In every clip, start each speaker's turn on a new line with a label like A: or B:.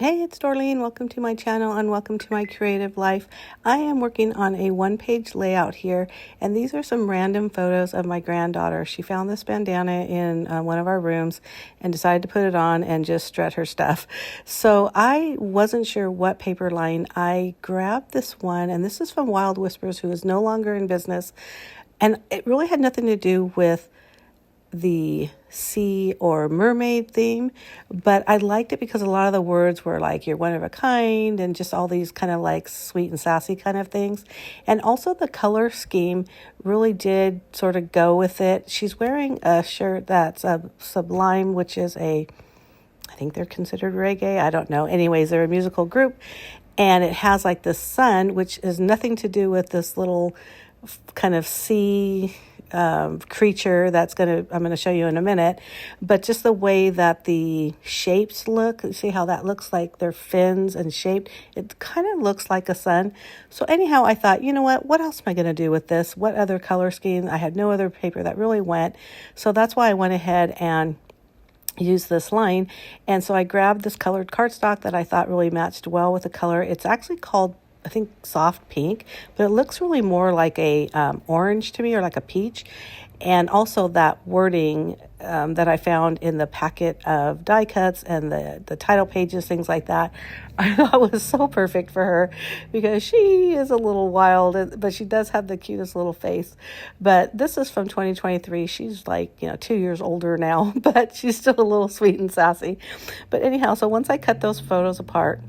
A: Hey, it's Dorleen. Welcome to my channel and welcome to my creative life. I am working on a one-page layout here, and these are some random photos of my granddaughter. She found this bandana in one of our rooms and decided to put it on and just strut her stuff. So I wasn't sure what paper line. I grabbed this one, and this is from Wild Whispers, who is no longer in business. And it really had nothing to do with the sea or mermaid theme, but I liked it because a lot of the words were like you're one of a kind and just all these kind of like sweet and sassy kind of things. And also the color scheme really did sort of go with it. She's wearing a shirt that's a Sublime, which is I think they're considered reggae. I don't know. Anyways, they're a musical group, and it has like the sun, which is nothing to do with this little kind of sea creature I'm going to show you in a minute, but just the way that the shapes look, see how that looks like they're fins and shaped, it kind of looks like a sun. So anyhow, I thought, you know what else am I going to do with this? What other color scheme? I had no other paper that really went. So that's why I went ahead and use this line. And so I grabbed this colored cardstock that I thought really matched well with the color. It's actually called, I think, soft pink, but it looks really more like a orange to me, or like a peach. And also that wording that I found in the packet of die cuts and the title pages, things like that, I thought was so perfect for her because she is a little wild, but she does have the cutest little face. But this is from 2023. She's like, 2 years older now, but she's still a little sweet and sassy. But anyhow, so once I cut those photos apart,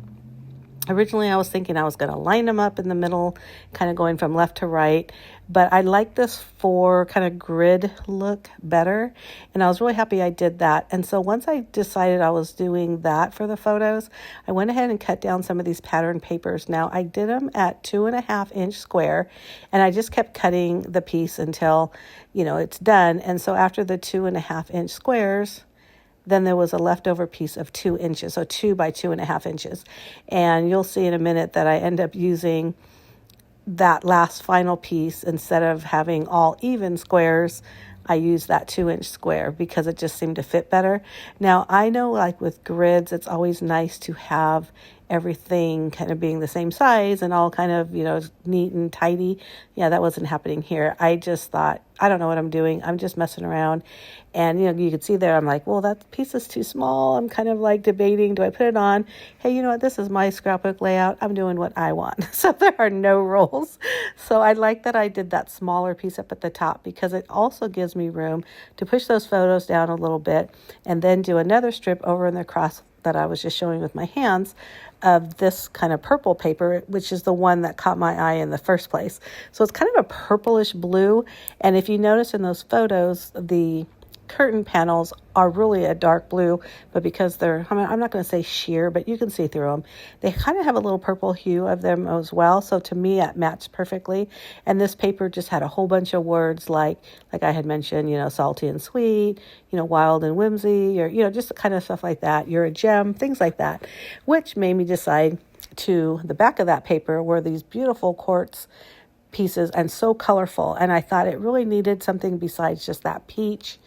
A: originally, I was thinking I was going to line them up in the middle, kind of going from left to right, but I like this four kind of grid look better, and I was really happy I did that. And so once I decided I was doing that for the photos, I went ahead and cut down some of these pattern papers. Now, I did them at 2.5-inch square, and I just kept cutting the piece until, it's done. And so after the 2.5-inch squares, then there was a leftover piece of 2 inches, so 2 by 2.5 inches. And you'll see in a minute that I end up using that last final piece. Instead of having all even squares, I used that 2-inch square because it just seemed to fit better. Now, I know like with grids, it's always nice to have everything kind of being the same size and all kind of, neat and tidy. Yeah, that wasn't happening here. I just thought, I don't know what I'm doing. I'm just messing around. And, you could see there, I'm like, well, that piece is too small. I'm kind of like debating, do I put it on? Hey, you know what? This is my scrapbook layout. I'm doing what I want. So there are no rules. So I like that I did that smaller piece up at the top because it also gives me room to push those photos down a little bit and then do another strip over in the cross that I was just showing with my hands of this kind of purple paper, which is the one that caught my eye in the first place. So it's kind of a purplish blue. And if you notice in those photos, the curtain panels are really a dark blue, but because I'm not going to say sheer, but you can see through them. They kind of have a little purple hue of them as well. So to me, it matched perfectly. And this paper just had a whole bunch of words like I had mentioned, salty and sweet, wild and whimsy, or, just kind of stuff like that. You're a gem, things like that, which made me decide to the back of that paper were these beautiful quartz pieces and so colorful. And I thought it really needed something besides just that peach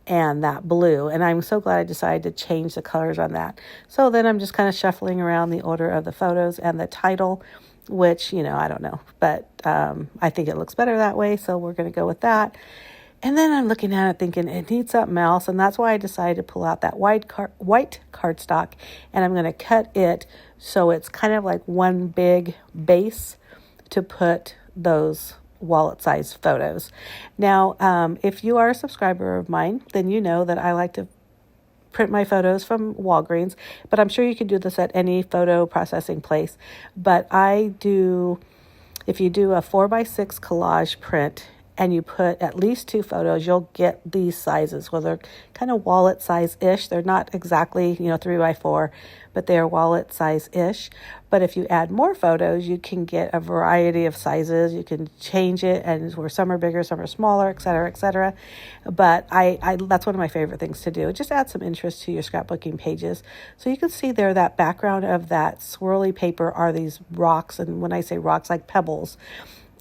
A: and that blue. And I'm so glad I decided to change the colors on that. So then I'm just kind of shuffling around the order of the photos and the title, which, I don't know, but I think it looks better that way. So we're going to go with that. And then I'm looking at it thinking it needs something else. And that's why I decided to pull out that white cardstock, and I'm going to cut it so it's kind of like one big base to put those wallet-sized photos. Now, if you are a subscriber of mine, then you know that I like to print my photos from Walgreens, but I'm sure you can do this at any photo processing place. But if you do a 4x6 collage print and you put at least 2 photos, you'll get these sizes. Well, they're kind of wallet size-ish. They're not exactly, 3x4, but they are wallet size-ish. But if you add more photos, you can get a variety of sizes. You can change it, and where some are bigger, some are smaller, et cetera, et cetera. But I that's one of my favorite things to do. It just adds some interest to your scrapbooking pages. So you can see there that background of that swirly paper are these rocks. And when I say rocks, like pebbles.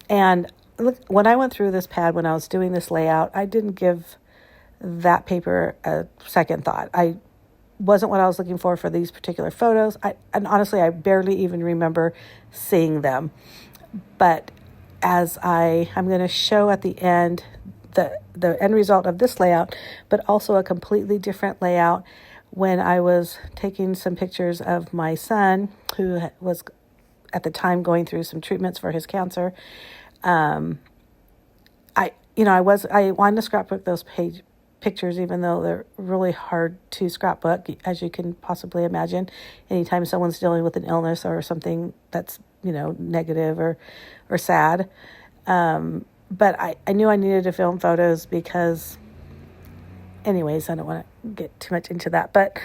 A: And look, when I went through this pad, when I was doing this layout, I didn't give that paper a second thought. I wasn't what I was looking for these particular photos. And honestly, I barely even remember seeing them. But as I'm going to show at the end the end result of this layout, but also a completely different layout when I was taking some pictures of my son, who was at the time going through some treatments for his cancer. I wanted to scrapbook those pictures, even though they're really hard to scrapbook, as you can possibly imagine. Anytime someone's dealing with an illness or something that's, negative or sad. But I knew I needed to film photos because, anyways, I don't want to get too much into that, but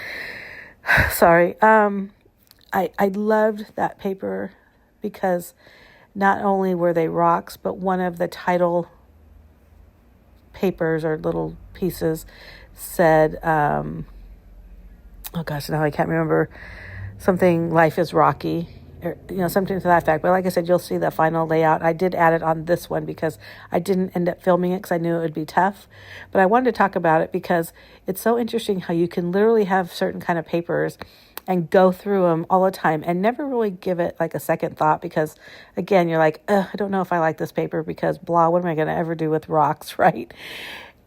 A: sorry. I loved that paper because not only were they rocks, but one of the title papers or little pieces said, oh gosh, now I can't remember, something, life is rocky, or, something to that effect. But like I said, you'll see the final layout. I did add it on this one because I didn't end up filming it because I knew it would be tough. But I wanted to talk about it because it's so interesting how you can literally have certain kind of papers and go through them all the time and never really give it like a second thought because, again, you're like, I don't know if I like this paper because blah, what am I going to ever do with rocks, right?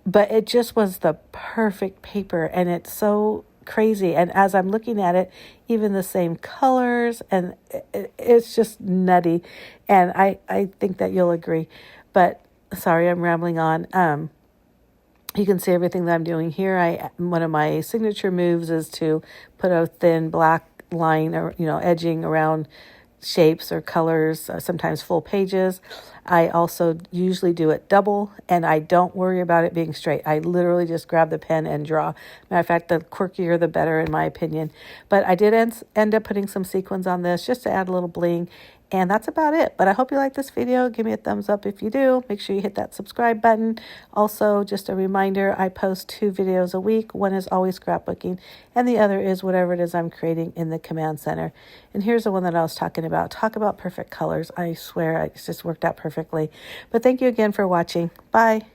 A: But it just was the perfect paper, and it's so crazy. And as I'm looking at it, even the same colors, and it's just nutty. And I think that you'll agree. But sorry, I'm rambling on. You can see everything that I'm doing here. One of my signature moves is to put a thin black line or, edging around shapes or colors, sometimes full pages. I also usually do it double, and I don't worry about it being straight. I literally just grab the pen and draw. Matter of fact, the quirkier, the better, in my opinion. But I did end up putting some sequins on this just to add a little bling. And that's about it. But I hope you like this video. Give me a thumbs up if you do. Make sure you hit that subscribe button. Also, just a reminder, I post 2 videos a week. One is always scrapbooking, and the other is whatever it is I'm creating in the command center. And here's the one that I was talking about. Talk about perfect colors. I swear, it just worked out perfectly. But thank you again for watching. Bye.